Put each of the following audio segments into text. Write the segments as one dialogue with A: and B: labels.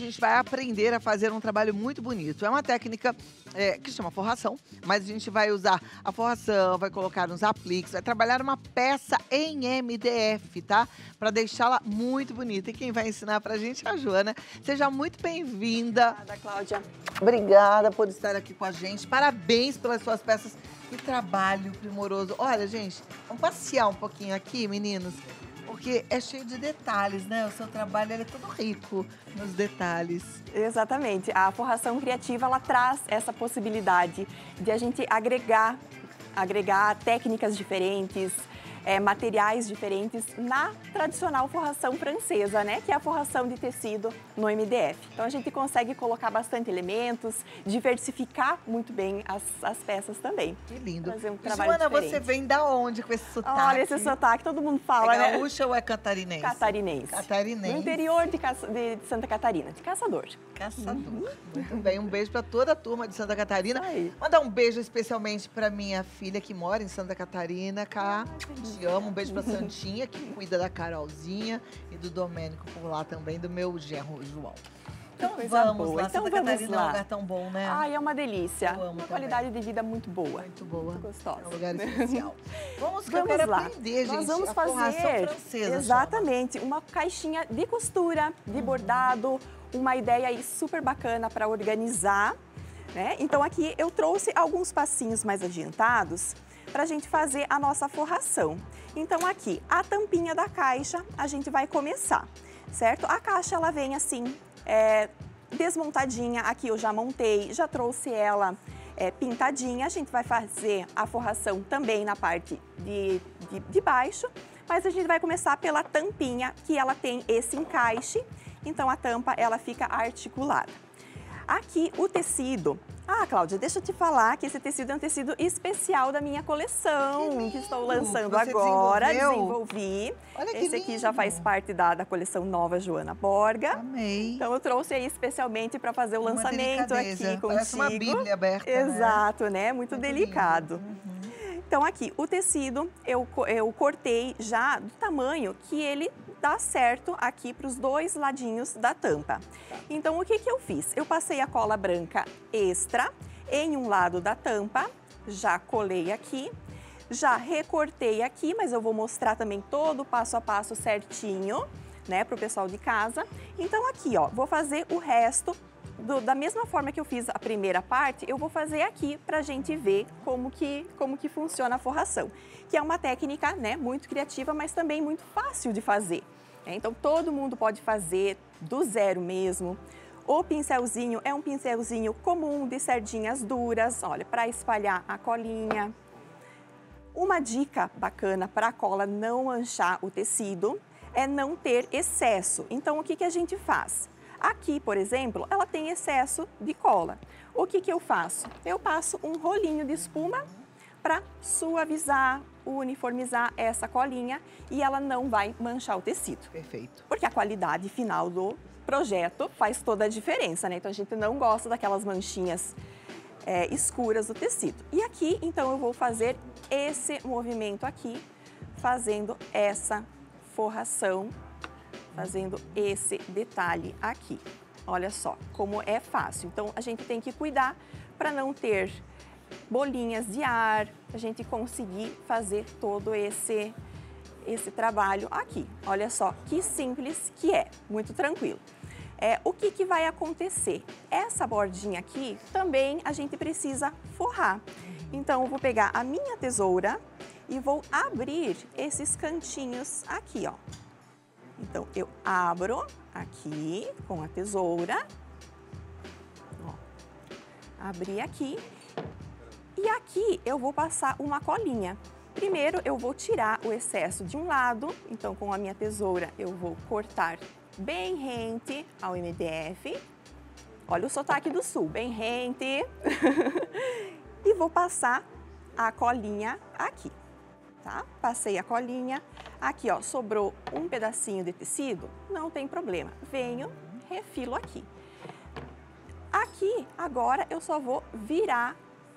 A: gente vai aprender a fazer um trabalho muito bonito. É uma técnica que chama forração, mas a gente vai usar a forração, vai colocar uns apliques, vai trabalhar uma peça em MDF, tá? Para deixá-la muito bonita. E quem vai ensinar pra gente é a Joana. Seja muito bem-vinda.
B: Obrigada, Cláudia.
A: Obrigada por estar aqui com a gente. Parabéns pelas suas peças. Que trabalho primoroso. Olha, gente, vamos passear um pouquinho aqui, meninos, porque é cheio de detalhes, né? O seu trabalho ele é todo rico nos detalhes.
B: Exatamente. A forração criativa, ela traz essa possibilidade de a gente agregar técnicas diferentes, materiais diferentes na tradicional forração francesa, né? Que é a forração de tecido no MDF. Então a gente consegue colocar bastante elementos, diversificar muito bem as peças também.
A: Que lindo.
B: Fazer um trabalho
A: Joana,
B: diferente.
A: você vem da onde com esse sotaque?
B: Olha, esse sotaque todo mundo fala,
A: é
B: né?
A: gaúcha ou é catarinense?
B: Catarinense.
A: Catarinense.
B: No interior de Santa Catarina, de Caçador.
A: Caçador. Muito bem, um beijo para toda a turma de Santa Catarina.
B: Isso aí.
A: Mandar um beijo especialmente para minha filha que mora em Santa Catarina, Cá. Te amo. Um beijo para Santinha, que cuida da Carolzinha e do Domênico por lá também, do meu genro João. Então vamos lá,
B: Então
A: Santa
B: vamos
A: Catarina
B: lá.
A: é um lugar tão bom, né?
B: Ai, é uma delícia.
A: Eu amo
B: Uma
A: também.
B: qualidade de vida muito boa.
A: Muito boa.
B: Muito gostosa.
A: É um lugar especial. Vamos
B: Vamos lá.
A: aprender, gente,
B: Nós vamos
A: a forração
B: fazer
A: francesa.
B: exatamente uma caixinha de costura, de bordado, uma ideia aí super bacana para organizar, né? Então aqui eu trouxe alguns passinhos mais adiantados para a gente fazer a nossa forração. Então aqui, a tampinha da caixa, a gente vai começar, certo? A caixa ela vem assim, desmontadinha, aqui eu já montei, já trouxe ela pintadinha. A gente vai fazer a forração também na parte de baixo, mas a gente vai começar pela tampinha, que ela tem esse encaixe, então a tampa ela fica articulada. Aqui o tecido, Cláudia, deixa eu te falar que esse tecido é um tecido especial da minha coleção, que estou lançando
A: Você
B: agora,
A: desenvolveu?
B: desenvolvi.
A: Olha que
B: Esse aqui
A: lindo.
B: já faz parte da coleção nova Joana Borga.
A: Amei.
B: Então eu trouxe aí especialmente para fazer o
A: Uma
B: lançamento
A: delicadeza.
B: aqui contigo.
A: Parece uma bíblia aberta,
B: Exato, né? Muito
A: Muito
B: delicado.
A: lindo.
B: Então aqui, o tecido eu cortei já do tamanho que ele dá certo aqui para os dois ladinhos da tampa. Então o que eu fiz? Eu passei a cola branca extra em um lado da tampa, já colei aqui, já recortei aqui, mas eu vou mostrar também todo o passo a passo certinho, né, para o pessoal de casa. Então aqui, ó, vou fazer o resto da mesma forma que eu fiz a primeira parte, eu vou fazer aqui para a gente ver como que funciona a forração. Que é uma técnica, né, muito criativa, mas também muito fácil de fazer. Então todo mundo pode fazer do zero mesmo. O pincelzinho é um pincelzinho comum de sardinhas duras, olha, para espalhar a colinha. Uma dica bacana para a cola não manchar o tecido é não ter excesso. Então o que a gente faz? Aqui, por exemplo, ela tem excesso de cola. O que eu faço? Eu passo um rolinho de espuma para suavizar, uniformizar essa colinha e ela não vai manchar o tecido.
A: Perfeito.
B: Porque a qualidade final do projeto faz toda a diferença, né? Então a gente não gosta daquelas manchinhas escuras do tecido. E aqui, então, eu vou fazer esse movimento aqui, fazendo essa forração, fazendo esse detalhe aqui. Olha só como é fácil. Então, a gente tem que cuidar para não ter bolinhas de ar, a gente conseguir fazer todo esse trabalho aqui. Olha só que simples que é, muito tranquilo. O que vai acontecer? Essa bordinha aqui também a gente precisa forrar. Então, eu vou pegar a minha tesoura e vou abrir esses cantinhos aqui, ó. Então, eu abro aqui com a tesoura, ó, abri aqui e aqui eu vou passar uma colinha. Primeiro, eu vou tirar o excesso de um lado, então com a minha tesoura eu vou cortar bem rente ao MDF. Olha o sotaque do sul, bem rente. E vou passar a colinha aqui, tá? Passei a colinha. Aqui, ó, sobrou um pedacinho de tecido, não tem problema. Venho, refilo aqui. Aqui, agora, eu só vou virar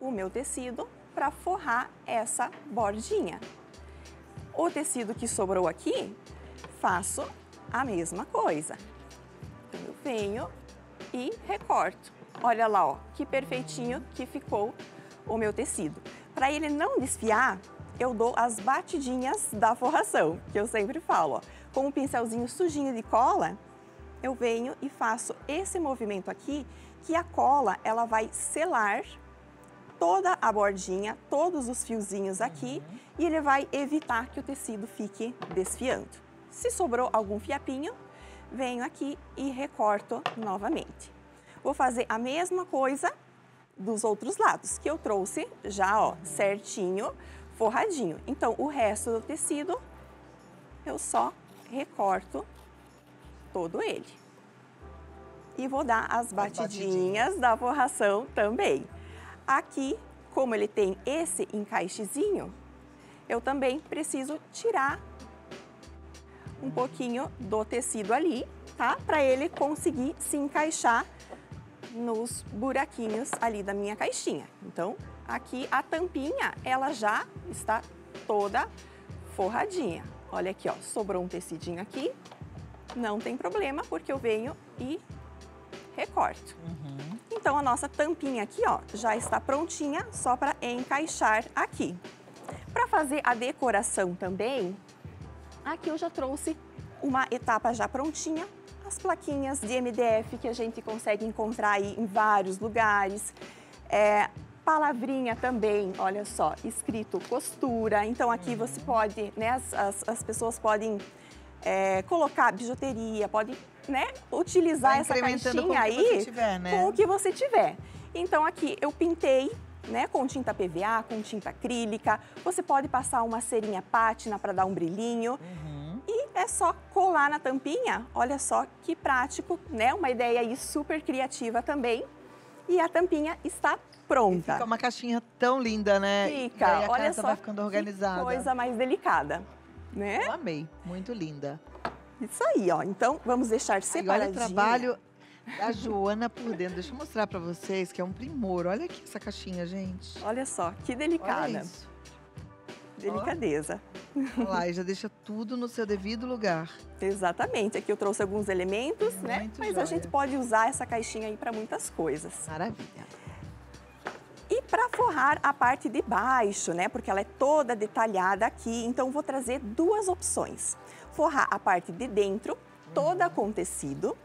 B: o meu tecido para forrar essa bordinha. O tecido que sobrou aqui, faço a mesma coisa. Então, eu venho, e recorto. Olha lá, ó, que perfeitinho que ficou o meu tecido. Para ele não desfiar, eu dou as batidinhas da forração, que eu sempre falo, ó. Com um pincelzinho sujinho de cola, eu venho e faço esse movimento aqui, que a cola, ela vai selar toda a bordinha, todos os fiozinhos aqui, e ele vai evitar que o tecido fique desfiando. Se sobrou algum fiapinho, venho aqui e recorto novamente. Vou fazer a mesma coisa dos outros lados, que eu trouxe já, ó, certinho, forradinho. Então, o resto do tecido, eu só recorto todo ele. E vou dar as batidinhas da forração também. Aqui, como ele tem esse encaixezinho, eu também preciso tirar um pouquinho do tecido ali, tá? Para ele conseguir se encaixar nos buraquinhos ali da minha caixinha. Então, aqui a tampinha, ela já está toda forradinha. Olha aqui, ó, sobrou um tecidinho aqui, não tem problema, porque eu venho e recorto. Então, a nossa tampinha aqui, ó, já está prontinha, só para encaixar aqui. Para fazer a decoração também, aqui eu já trouxe uma etapa já prontinha, as plaquinhas de MDF que a gente consegue encontrar aí em vários lugares. Palavrinha também, olha só, escrito costura. Então, aqui você pode, né, as pessoas podem colocar bijuteria, podem, né, utilizar essa caixinha aí com o que você tiver. Então, aqui eu pintei, né, com tinta PVA, com tinta acrílica. Você pode passar uma cerinha pátina para dar um brilhinho. E é só colar na tampinha. Olha só que prático, né? Uma ideia aí super criativa também. E a tampinha está pronta.
A: E fica uma caixinha tão linda, né?
B: Fica,
A: e aí a
B: olha
A: casa
B: só,
A: vai ficando organizada.
B: Que coisa mais delicada, né?
A: Eu amei, muito linda.
B: Isso aí, ó. Então, vamos deixar separadinho.
A: Olha o trabalho da Joana por dentro. Deixa eu mostrar pra vocês que é um primor. Olha aqui essa caixinha, gente.
B: Olha só, que delicada.
A: Olha isso.
B: Delicadeza.
A: Olha lá, e já deixa tudo no seu devido lugar.
B: Exatamente. Aqui eu trouxe alguns elementos, né?
A: Muito
B: Mas
A: joia.
B: a gente pode usar essa caixinha aí para muitas coisas.
A: Maravilha.
B: E para forrar a parte de baixo, né? Porque ela é toda detalhada aqui, então vou trazer duas opções. Forrar a parte de dentro, toda com tecido,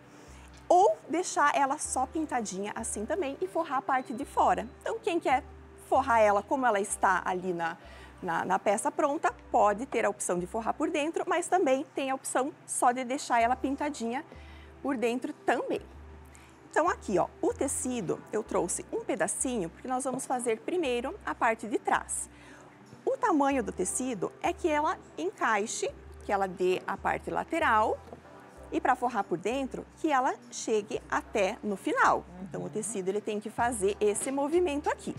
B: ou deixar ela só pintadinha assim também e forrar a parte de fora. Então, quem quer forrar ela como ela está ali na peça pronta, pode ter a opção de forrar por dentro, mas também tem a opção só de deixar ela pintadinha por dentro também. Então, aqui, ó, o tecido, eu trouxe um pedacinho, porque nós vamos fazer primeiro a parte de trás. O tamanho do tecido é que ela encaixe, que ela dê a parte lateral, e para forrar por dentro, que ela chegue até no final. Então, o tecido ele tem que fazer esse movimento aqui.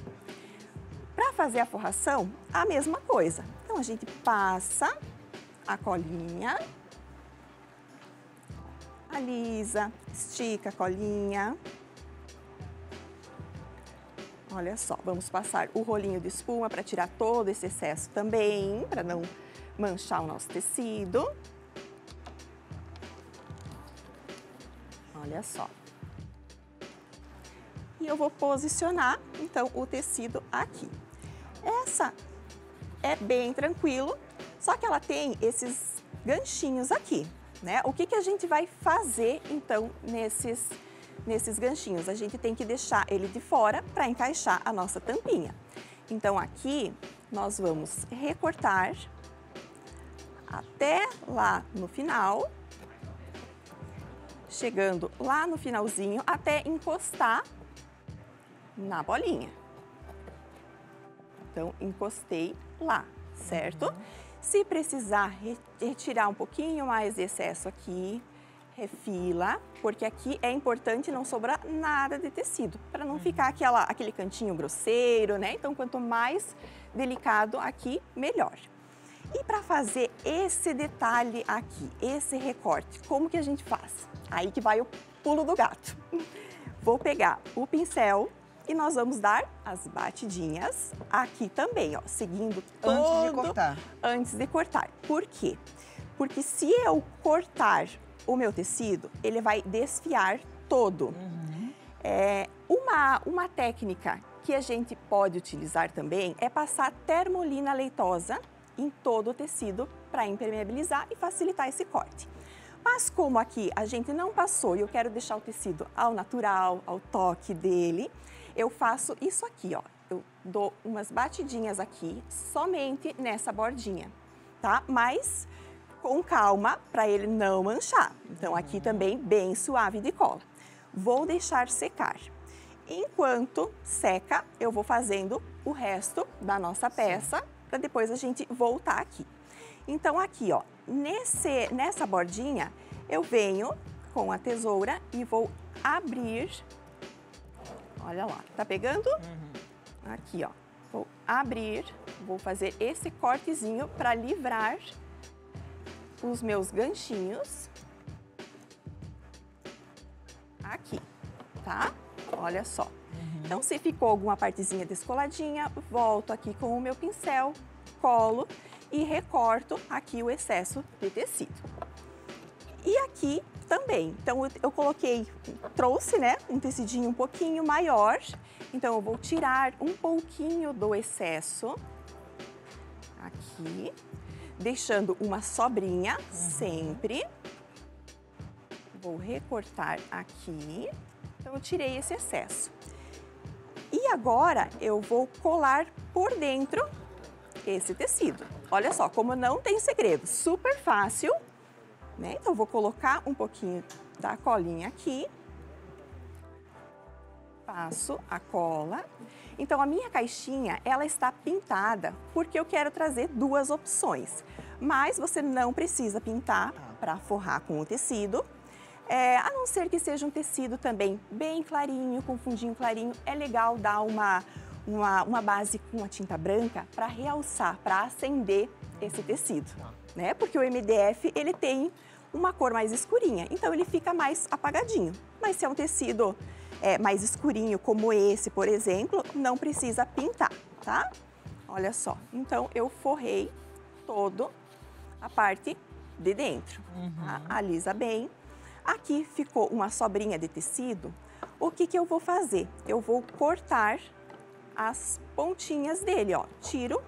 B: Para fazer a forração, a mesma coisa. Então, a gente passa a colinha, alisa, estica a colinha. Olha só, vamos passar o rolinho de espuma para tirar todo esse excesso também, para não manchar o nosso tecido. Olha só. E eu vou posicionar, então, o tecido aqui. Essa é bem tranquilo, só que ela tem esses ganchinhos aqui, né? O que que a gente vai fazer, então, nesses ganchinhos? A gente tem que deixar ele de fora para encaixar a nossa tampinha. Então, aqui, nós vamos recortar até lá no final, chegando lá no finalzinho, até encostar na bolinha. Então, encostei lá, certo? Se precisar retirar um pouquinho mais de excesso aqui, refila, porque aqui é importante não sobrar nada de tecido, para não ficar aquele cantinho grosseiro, né? Então, quanto mais delicado aqui, melhor. E para fazer esse detalhe aqui, esse recorte, como que a gente faz? Aí que vai o pulo do gato. Vou pegar o pincel e nós vamos dar as batidinhas aqui também, ó, seguindo todo...
A: Antes de cortar.
B: Antes de cortar. Por quê? Porque se eu cortar o meu tecido, ele vai desfiar todo. Uma técnica que a gente pode utilizar também é passar termolina leitosa em todo o tecido para impermeabilizar e facilitar esse corte. Mas como aqui a gente não passou e eu quero deixar o tecido ao natural, ao toque dele, eu faço isso aqui, ó. Eu dou umas batidinhas aqui, somente nessa bordinha, tá? Mas com calma, para ele não manchar. Então, aqui também bem suave de cola. Vou deixar secar. Enquanto seca, eu vou fazendo o resto da nossa peça, para depois a gente voltar aqui. Então, aqui, ó, nessa bordinha, eu venho com a tesoura e vou abrir. Olha lá, tá pegando? Aqui, ó. Vou abrir, vou fazer esse cortezinho para livrar os meus ganchinhos. Aqui, tá? Olha só. Então, se ficou alguma partezinha descoladinha, volto aqui com o meu pincel, colo e recorto aqui o excesso de tecido. E aqui também. Então, eu trouxe, né, um tecidinho um pouquinho maior. Então, eu vou tirar um pouquinho do excesso aqui, deixando uma sobrinha sempre. Vou recortar aqui. Então, eu tirei esse excesso. E agora, eu vou colar por dentro esse tecido. Olha só, como não tem segredo, super fácil, né? Então, eu vou colocar um pouquinho da colinha aqui. Passo a cola. Então, a minha caixinha, ela está pintada porque eu quero trazer duas opções. Mas você não precisa pintar para forrar com o tecido. A não ser que seja um tecido também bem clarinho, com fundinho clarinho, é legal dar uma base com a tinta branca para realçar, para acender esse tecido, né? Porque o MDF, ele tem uma cor mais escurinha, então ele fica mais apagadinho. Mas se é um tecido mais escurinho, como esse, por exemplo, não precisa pintar, tá? Olha só, então eu forrei todo a parte de dentro, tá? Alisa bem. Aqui ficou uma sobrinha de tecido. O que eu vou fazer? Eu vou cortar as pontinhas dele, ó. Tiro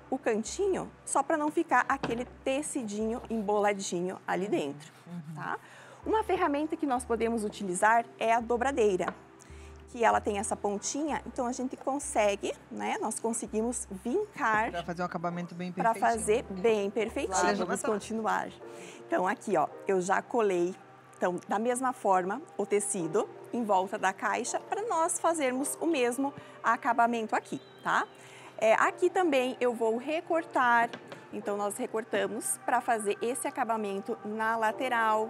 B: o cantinho só para não ficar aquele tecidinho emboladinho ali dentro, tá? Uma ferramenta que nós podemos utilizar é a dobradeira, que ela tem essa pontinha, então a gente consegue, né? Nós conseguimos vincar.
A: Para fazer um acabamento bem perfeitinho.
B: Para fazer bem perfeitinho.
A: Claro,
B: vamos continuar. Então, aqui, ó, eu já colei, então, da mesma forma, o tecido em volta da caixa para nós fazermos o mesmo acabamento aqui, tá? Aqui também eu vou recortar, então nós recortamos para fazer esse acabamento na lateral,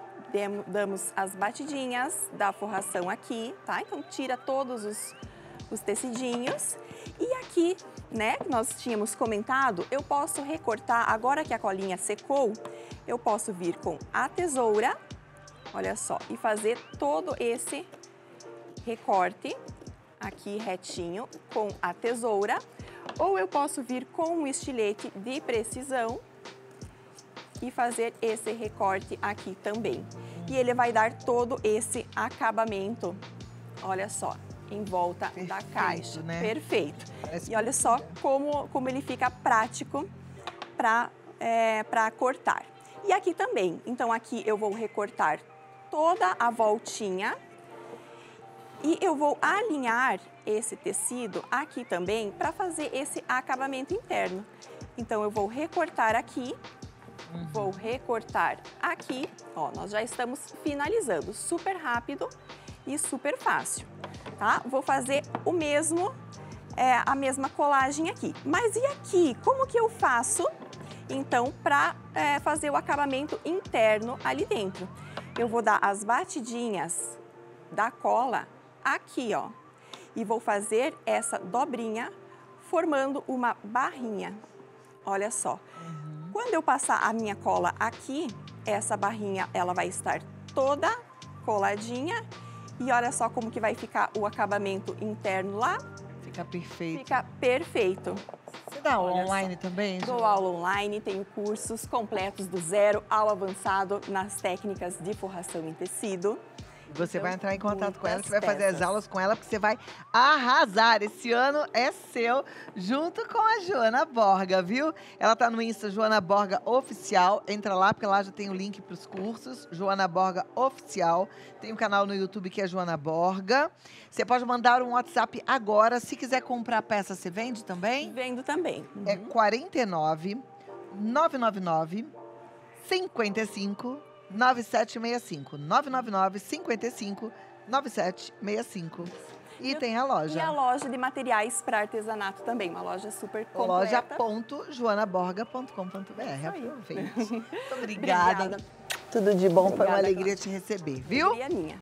B: damos as batidinhas da forração aqui, tá? Então, tira todos os tecidinhos. E aqui, né, nós tínhamos comentado, eu posso recortar, agora que a colinha secou, eu posso vir com a tesoura, olha só, e fazer todo esse recorte aqui retinho com a tesoura, ou eu posso vir com um estilete de precisão e fazer esse recorte aqui também. E ele vai dar todo esse acabamento, olha só, em volta da caixa.
A: Né?
B: Perfeito. E olha só como ele fica prático para cortar. E aqui também, então aqui eu vou recortar toda a voltinha e eu vou alinhar esse tecido aqui também para fazer esse acabamento interno. Então, eu vou recortar aqui, vou recortar aqui, ó, nós já estamos finalizando, super rápido e super fácil, tá? Vou fazer o mesmo, a mesma colagem aqui. Mas e aqui, como que eu faço, então, para fazer o acabamento interno ali dentro? Eu vou dar as batidinhas da cola aqui, ó, e vou fazer essa dobrinha formando uma barrinha. Olha só. Quando eu passar a minha cola aqui, essa barrinha, ela vai estar toda coladinha e olha só como que vai ficar o acabamento interno lá.
A: Fica perfeito.
B: Fica perfeito.
A: Você dá aula online também, Ju?
B: Dou aula online, tenho cursos completos do zero ao avançado nas técnicas de forração em tecido.
A: Você
B: Então,
A: vai entrar em contato com ela,
B: muitas
A: você vai fazer as
B: peças.
A: aulas com ela, porque você vai arrasar. Esse ano é seu, junto com a Joana Borga, viu? Ela tá no Insta Joana Borga Oficial. Entra lá, porque lá já tem o link para os cursos. Joana Borga Oficial. Tem um canal no YouTube que é Joana Borga. Você pode mandar um WhatsApp agora. Se quiser comprar a peça, você vende também?
B: Vendo também.
A: É 49 999 55 9765. 999 55 9765. E tem a loja.
B: E a loja de materiais para artesanato também, uma loja super completa.
A: Loja.joanaborga.com.br. Aproveite. Muito obrigada.
B: Obrigada.
A: Tudo de bom, foi uma
B: Obrigada,
A: alegria te receber, viu?
B: Alegria minha.